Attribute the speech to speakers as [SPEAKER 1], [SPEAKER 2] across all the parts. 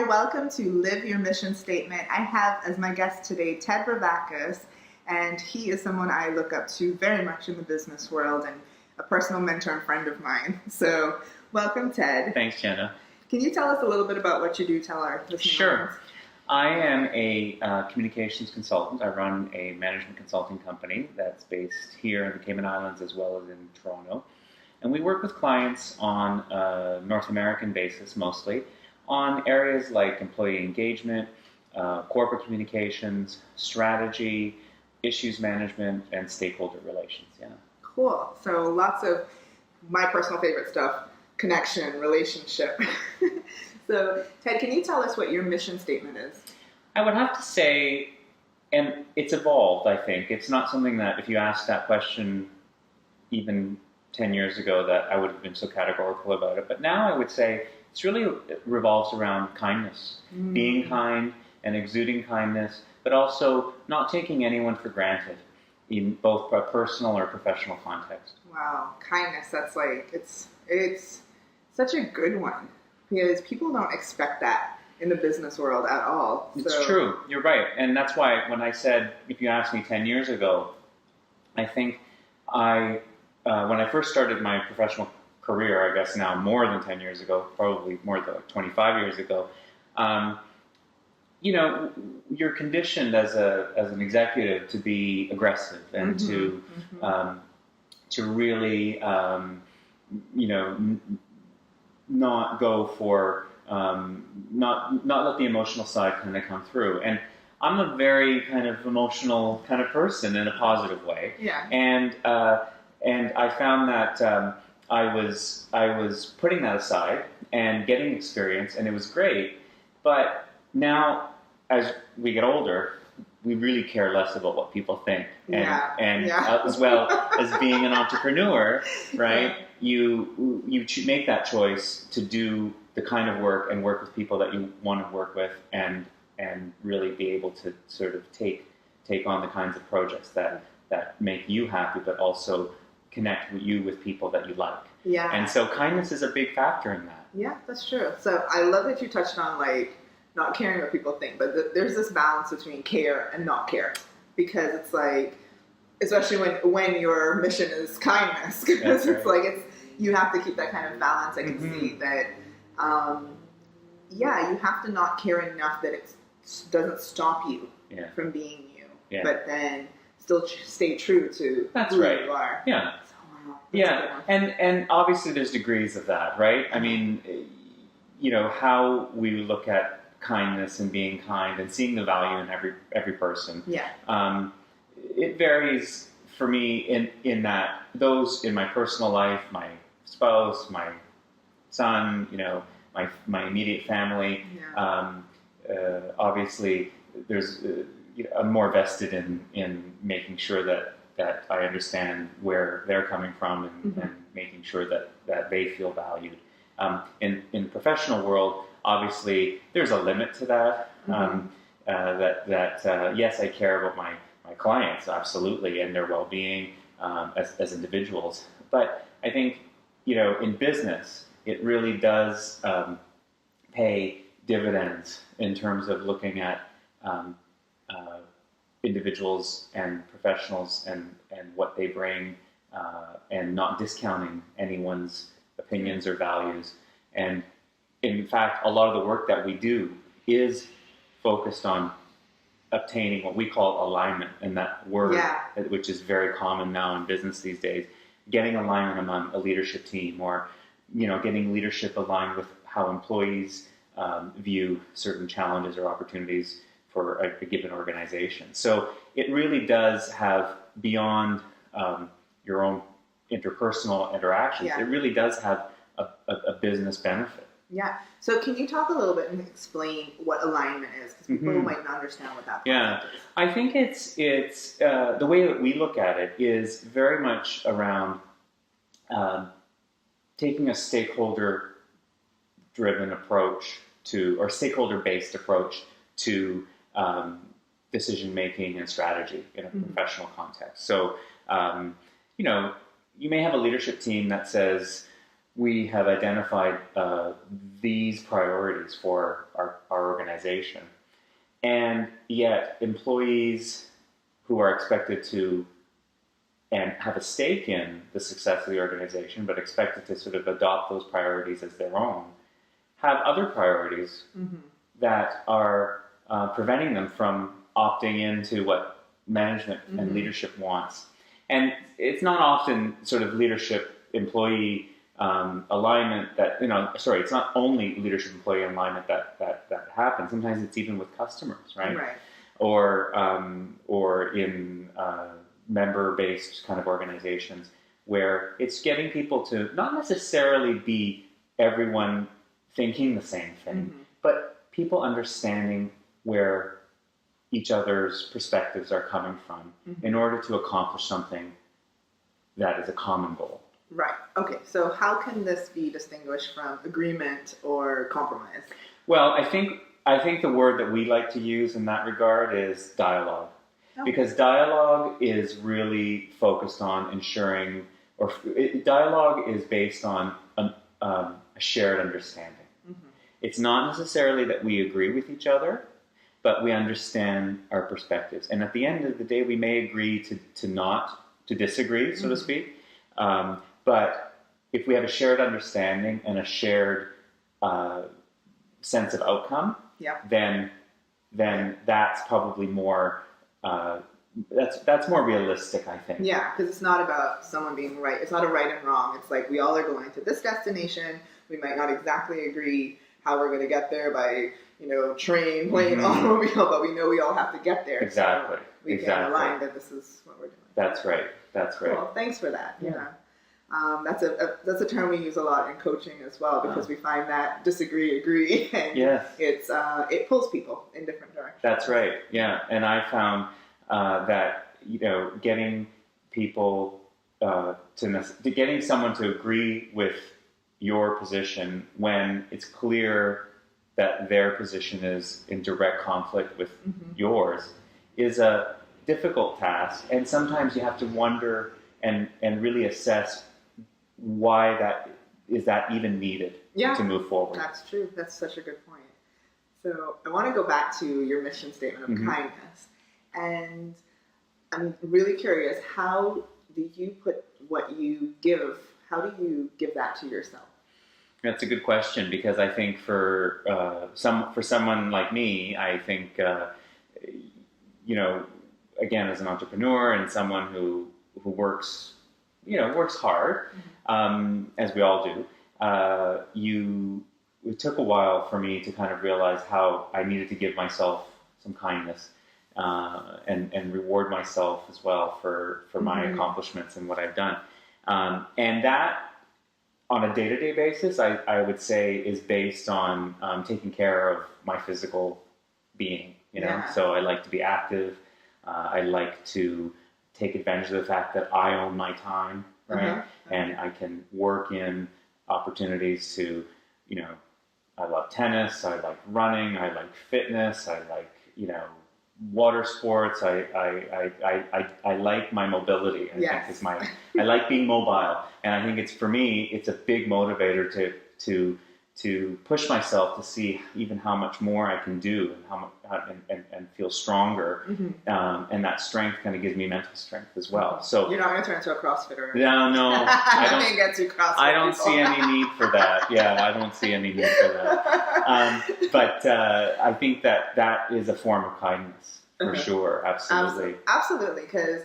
[SPEAKER 1] welcome to Live Your Mission Statement. I have as my guest today Ted Bravakis, and he is someone I look up to very much in the business world and a personal mentor and friend of mine. So welcome, Ted.
[SPEAKER 2] Thanks, Chanda.
[SPEAKER 1] Can you tell us a little bit about what you do? Tell our listeners.
[SPEAKER 2] Sure. I am a communications consultant. I run a management consulting company that's based here in the Cayman Islands as well as in Toronto. And we work with clients on a North American basis mostly on areas like employee engagement, corporate communications, strategy, issues management, and stakeholder relations. Yeah.
[SPEAKER 1] Cool. So lots of my personal favorite stuff, connection, relationship. So, Ted, can you tell us what your mission statement is?
[SPEAKER 2] I would have to say, and it's evolved, I think. It's not something that if you asked that question even 10 years ago that I would have been so categorical about it. But now I would say it revolves around kindness, being kind and exuding kindness, but also not taking anyone for granted in both a personal or professional context.
[SPEAKER 1] Wow, kindness, that's like, it's such a good one. Because people don't expect that in the business world at all.
[SPEAKER 2] It's true. You're right. And that's why when I said, if you asked me 10 years ago, I think when I first started my professional career, I guess now more than 10 years ago, probably more than 25 years ago, you're conditioned as an executive to be aggressive and to really, not go for, not let the emotional side kind of come through. And I'm a very kind of emotional kind of person in a positive way.
[SPEAKER 1] Yeah.
[SPEAKER 2] And I found that I was putting that aside and getting experience, and it was great. But now, as we get older, we really care less about what people think. And as well as being an entrepreneur, right? You make that choice to do the kind of work and work with people that you want to work with, and really be able to sort of take on the kinds of projects that make you happy, but also connect you with people that you like.
[SPEAKER 1] Yeah.
[SPEAKER 2] And so kindness is a big factor in that.
[SPEAKER 1] Yeah, that's true. So I love that you touched on like not caring what people think, but there's this balance between care and not care, because it's like, especially when your mission is kindness, because it's like you have to keep that kind of balance. I can see that. You have to not care enough that it doesn't stop you from being you, but then still stay true to who you are.
[SPEAKER 2] Yeah.
[SPEAKER 1] So, wow,
[SPEAKER 2] yeah, and obviously there's degrees of that, right? I mean, how we look at kindness and being kind and seeing the value in every person. Yeah. It varies for me in that those in my personal life, my spouse, my son, my immediate family. Yeah. Obviously, there's I'm more vested in making sure that I understand where they're coming from and making sure that they feel valued. In the professional world, obviously, there's a limit to that. Yes, I care about my clients, absolutely, and their well-being as individuals. But I think, in business, it really does pay dividends in terms of looking at individuals and professionals and what they bring, and not discounting anyone's opinions or values. And in fact, a lot of the work that we do is focused on obtaining what we call alignment, and that word, which is very common now in business these days, getting alignment among a leadership team, or getting leadership aligned with how employees view certain challenges or opportunities for a given organization. So it really does have, beyond your own interpersonal interactions, it really does have a business benefit.
[SPEAKER 1] Yeah. So can you talk a little bit and explain what alignment is? Because people might not understand what that is.
[SPEAKER 2] I think it's the way that we look at it is very much around taking a stakeholder-driven approach or stakeholder-based approach to decision-making and strategy in a professional context. So, you may have a leadership team that says, we have identified these priorities for our organization. And yet employees who are expected to and have a stake in the success of the organization, but expected to sort of adopt those priorities as their own, have other priorities that are preventing them from opting into what management and leadership wants. And it's not often sort of leadership-employee alignment that, it's not only leadership-employee alignment that happens. Sometimes it's even with customers, right?
[SPEAKER 1] Right.
[SPEAKER 2] Or in member-based kind of organizations where it's getting people to not necessarily be everyone thinking the same thing, but people understanding where each other's perspectives are coming from in order to accomplish something that is a common goal.
[SPEAKER 1] Right. Okay. So how can this be distinguished from agreement or compromise?
[SPEAKER 2] Well, I think the word that we like to use in that regard is dialogue. Because dialogue is really focused on ensuring, dialogue is based on a shared understanding. It's not necessarily that we agree with each other, but we understand our perspectives. And at the end of the day, we may agree to disagree, so to speak. But if we have a shared understanding and a shared sense of outcome, then that's probably more. That's more realistic, I think.
[SPEAKER 1] Yeah, because it's not about someone being right. It's not a right and wrong. It's like we all are going to this destination. We might not exactly agree how we're going to get there by, train, plane, automobile, but we know we all have to get there.
[SPEAKER 2] Exactly.
[SPEAKER 1] So we can align that this is what we're doing.
[SPEAKER 2] That's right. Cool.
[SPEAKER 1] Thanks for that. Yeah. That's a term we use a lot in coaching as well, because we find that disagree, agree, and it pulls people in different directions.
[SPEAKER 2] That's right. Yeah, and I found that getting people getting someone to agree with your position when it's clear that their position is in direct conflict with yours is a difficult task, and sometimes you have to wonder and really assess why that even needed to move forward.
[SPEAKER 1] That's true. That's such a good point. So I want to go back to your mission statement of kindness, and I'm really curious, how do you put what you give, how do you give that to yourself?
[SPEAKER 2] That's a good question, because I think for someone like me, I think again, as an entrepreneur and someone who works hard, as we all do, it took a while for me to kind of realize how I needed to give myself some kindness and reward myself as well for my accomplishments and what I've done. And that, on a day-to-day basis, I would say is based on taking care of my physical being. So I like to be active. I like to take advantage of the fact that I own my time, right? And I can work in opportunities to, I love tennis, I like running, I like fitness, I like, water sports. I like my mobility. I think is I like being mobile, and I think for me, it's a big motivator to push myself to see even how much more I can do and feel stronger. And that strength kind of gives me mental strength as well. So
[SPEAKER 1] you're not going to turn into a CrossFitter.
[SPEAKER 2] No, I don't.
[SPEAKER 1] Nothing gets you CrossFit.
[SPEAKER 2] I don't see any need for that. I don't see any need for that. But I think that is a form of kindness for sure. Absolutely.
[SPEAKER 1] Absolutely, because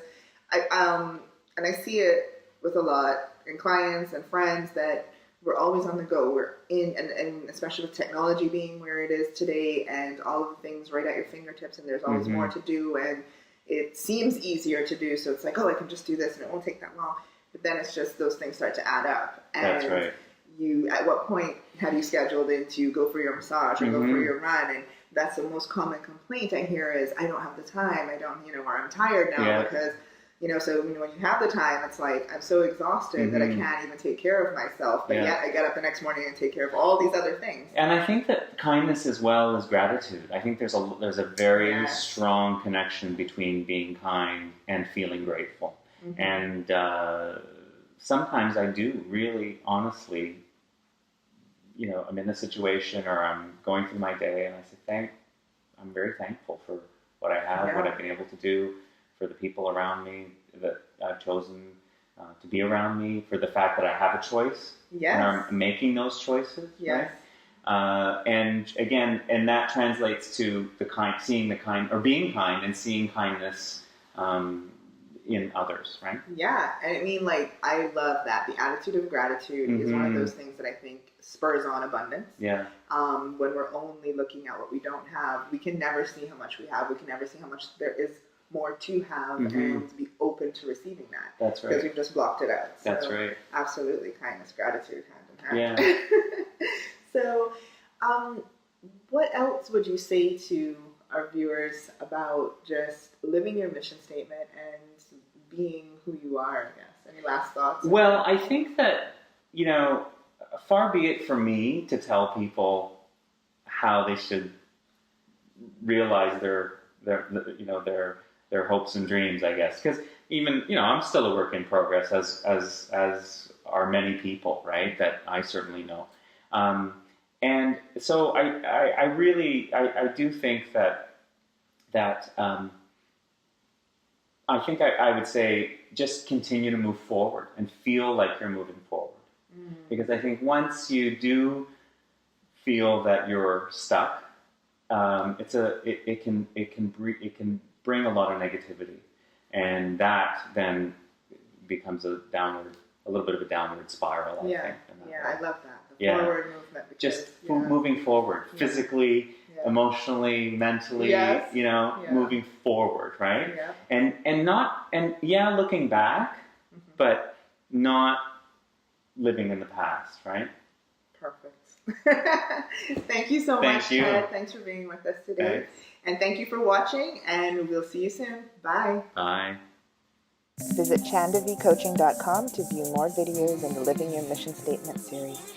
[SPEAKER 1] I see it with a lot in clients and friends that we're always on the go. We're in, and especially with technology being where it is today and all of the things right at your fingertips, and there's always more to do, and it seems easier to do. So it's like, I can just do this and it won't take that long. But then it's just those things start to add up. And
[SPEAKER 2] that's right.
[SPEAKER 1] At what point have you scheduled in to go for your massage or go for your run? And that's the most common complaint I hear is, I don't have the time. I don't, or I'm tired now because, so when you have the time, it's like, I'm so exhausted that I can't even take care of myself. But yet I get up the next morning and take care of all these other things.
[SPEAKER 2] And I think that kindness as well as gratitude. I think there's a very strong connection between being kind and feeling grateful. And sometimes I do really honestly, I'm in a situation or I'm going through my day and I say, I'm very thankful for what I have, what I've been able to do, for the people around me that I've chosen to be around me, for the fact that I have a choice.
[SPEAKER 1] Yes.
[SPEAKER 2] And I'm making those choices.
[SPEAKER 1] Yes.
[SPEAKER 2] Right? And again, and that translates to being kind and seeing kindness in others, right?
[SPEAKER 1] Yeah, and I mean, like, I love that. The attitude of gratitude is one of those things that I think spurs on abundance.
[SPEAKER 2] Yeah.
[SPEAKER 1] When we're only looking at what we don't have, we can never see how much we have. We can never see how much there is more to have, and be open to receiving that.
[SPEAKER 2] That's right.
[SPEAKER 1] Because we've just blocked it out. So
[SPEAKER 2] that's right.
[SPEAKER 1] Absolutely, kindness, gratitude, hand in hand.
[SPEAKER 2] Yeah.
[SPEAKER 1] So, what else would you say to our viewers about just living your mission statement and being who you are, I guess? Any last thoughts?
[SPEAKER 2] Well, I think that, far be it from me to tell people how they should realize their hopes and dreams, I guess. Because even, I'm still a work in progress, as are many people, right, that I certainly know. And so I really do think that I think I would say just continue to move forward and feel like you're moving forward. Because I think once you do feel that you're stuck, it can bring a lot of negativity, and that then becomes a little bit of a downward spiral. I think.
[SPEAKER 1] I love that. The forward movement. Because,
[SPEAKER 2] just moving forward, physically, emotionally, mentally, moving forward, right?
[SPEAKER 1] Yeah.
[SPEAKER 2] And looking back, but not living in the past, right?
[SPEAKER 1] Perfect. Thank you so much, Ted. Thanks for being with us today.
[SPEAKER 2] Thanks.
[SPEAKER 1] And thank you for watching, and we'll see you soon. Bye.
[SPEAKER 2] Bye.
[SPEAKER 1] Visit ChandaVcoaching.com to view more videos in the Living Your Mission Statement series.